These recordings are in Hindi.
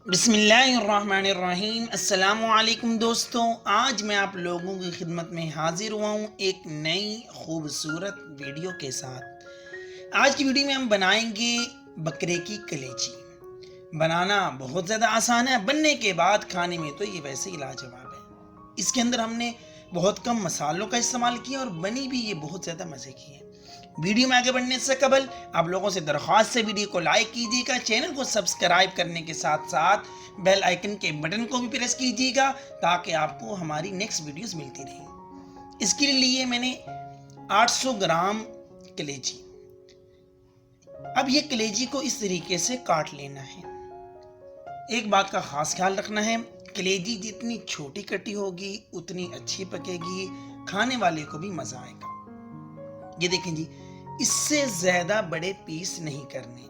बिस्मिल्लाहिर्रहमानिर्रहीम। अस्सलामुअलैकुम दोस्तों, आज मैं आप लोगों की खिदमत में हाजिर हुआ हूँ एक नई खूबसूरत वीडियो के साथ। आज की वीडियो में हम बनाएंगे बकरे की कलेजी। बनाना बहुत ज़्यादा आसान है, बनने के बाद खाने में तो ये वैसे ही लाजवाब है। इसके अंदर हमने बहुत कम मसालों का इस्तेमाल किया और बनी भी ये बहुत ज़्यादा मज़े की है। वीडियो में आगे बढ़ने से कबल आप लोगों से दरख्वास्त है, वीडियो को लाइक कीजिएगा, चैनल को सब्सक्राइब करने के साथ साथ बेल आइकन के बटन को भी प्रेस कीजिएगा ताकि आपको हमारी नेक्स्ट वीडियोस मिलती रहें। इसके लिए मैंने 800 ग्राम कलेजी। अब ये कलेजी को इस तरीके से काट लेना है। एक बात का खास ख्याल रखना है, कलेजी जितनी छोटी कटी होगी उतनी अच्छी पकेगी, खाने वाले को भी मजा आएगा। ये देखें जी, इससे ज्यादा बड़े पीस नहीं करने।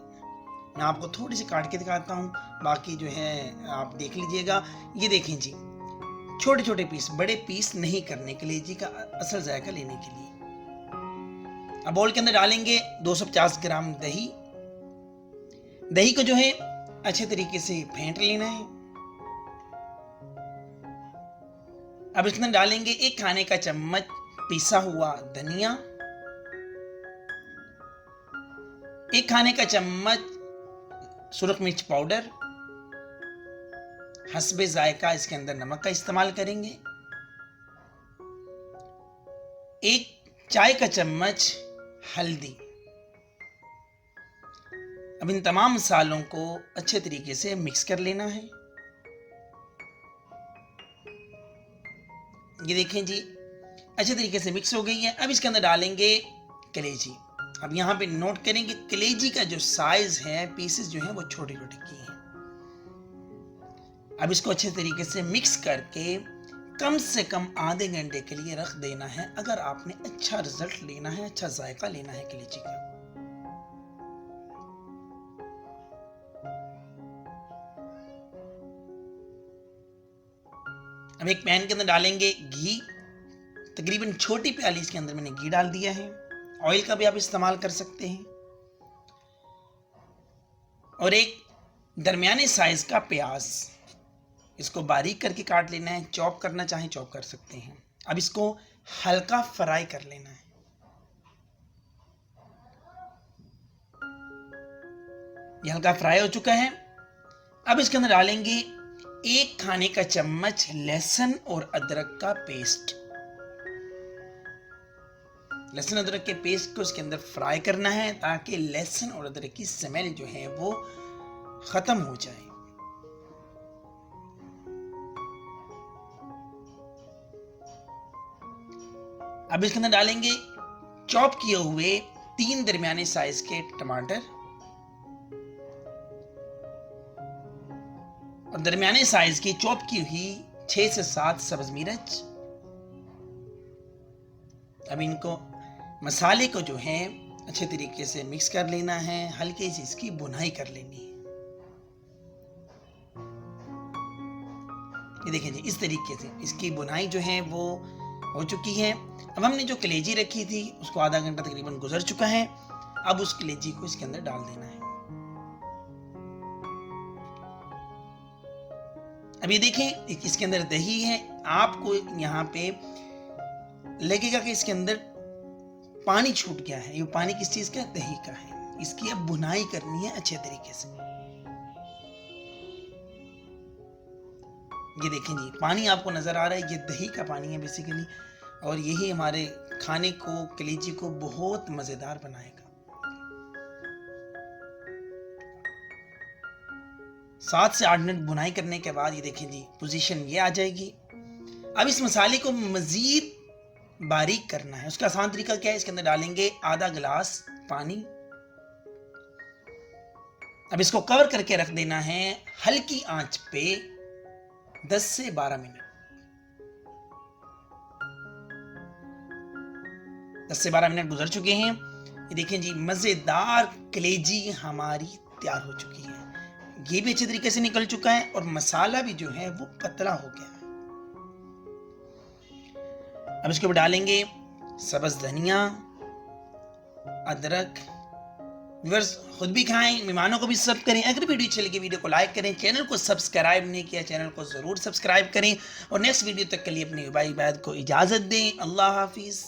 मैं आपको थोड़ी सी काट के दिखाता हूँ, बाकी जो है आप देख लीजिएगा। ये देखें जी, छोटे छोटे पीस, बड़े पीस नहीं करने कलेजी का असल जायका लेने के लिए। अब बोल के अंदर डालेंगे 250 ग्राम दही। दही को जो है अच्छे तरीके से फेंट लेना है। अब इसमें डालेंगे 1 खाने का चम्मच पिसा हुआ धनिया, 1 खाने का चम्मच सुरख मिर्च पाउडर, हस्बे जायका इसके अंदर नमक का इस्तेमाल करेंगे, 1 चाय का चम्मच हल्दी। अब इन तमाम मसालों को अच्छे तरीके से मिक्स कर लेना है। ये देखें जी, अच्छे तरीके से मिक्स हो गई है। अब इसके अंदर डालेंगे कलेजी। अब यहाँ पे नोट करेंगे कलेजी का जो साइज है, पीसेस जो हैं वो छोटे छोटे किए हैं। अब इसको अच्छे तरीके से मिक्स करके कम से कम आधे घंटे के लिए रख देना है, अगर आपने अच्छा रिजल्ट लेना है, अच्छा जायका लेना है कलेजी का। अब एक पैन के अंदर डालेंगे घी। तकरीबन छोटी प्याली इसके अंदर मैंने घी डाल दिया है। ऑयल का भी आप इस्तेमाल कर सकते हैं। और एक दरमियाने साइज का प्याज, इसको बारीक करके काट लेना है। चॉप करना चाहें चॉप कर सकते हैं। अब इसको हल्का फ्राई कर लेना है। ये हल्का फ्राई हो चुका है। अब इसके अंदर डालेंगे 1 खाने का चम्मच लहसुन और अदरक का पेस्ट। लहसुन अदरक के पेस्ट को इसके अंदर फ्राई करना है ताकि लहसुन और अदरक की स्मेल जो है वो खत्म हो जाए। अब इसके अंदर डालेंगे चॉप किए हुए 3 दरमियाने साइज के टमाटर और दरमियाने साइज की चॉप की हुई 6 से 7 सब्ज मिर्च। अब इनको मसाले को जो है अच्छे तरीके से मिक्स कर लेना है, हल्की सी इसकी भुनाई कर लेनी है। ये देखिए जी, इस तरीके से इसकी भुनाई जो है वो हो चुकी है। अब हमने जो कलेजी रखी थी उसको आधा घंटा तकरीबन गुजर चुका है। अब उस कलेजी को इसके अंदर डाल देना है। अब ये देखें, इसके अंदर दही है। आपको यहाँ पे लगेगा कि इसके अंदर पानी छूट गया है। ये पानी किस चीज का है? दही का है। इसकी अब भुनाई करनी है अच्छे तरीके से। ये देखें जी, पानी आपको नजर आ रहा है, ये दही का पानी है बेसिकली, और यही हमारे खाने को, कलेजी को बहुत मजेदार बनाएगा। 7 से 8 मिनट भुनाई करने के बाद ये देखें जी, पोजीशन ये आ जाएगी। अब इस मसाले को मजीद बारीक करना है। उसका आसान तरीका क्या है? इसके अंदर डालेंगे आधा गिलास पानी। अब इसको कवर करके रख देना है हल्की आंच पे 10 से 12 मिनट। 10 से 12 मिनट गुजर चुके हैं। ये देखें जी, मजेदार कलेजी हमारी तैयार हो चुकी है। ये भी अच्छे तरीके से निकल चुका है और मसाला भी जो है वो पतला हो गया है। अब इसके ऊपर डालेंगे सब्ज धनिया, अदरक, व्यूअर्स खुद भी खाएं, मेहमानों को भी सर्व करें। अगर वीडियो अच्छी लगी वीडियो को लाइक करें, चैनल को सब्सक्राइब नहीं किया चैनल को ज़रूर सब्सक्राइब करें और नेक्स्ट वीडियो तक के लिए अपनी भाई को इजाज़त दें। अल्लाह हाफिज़।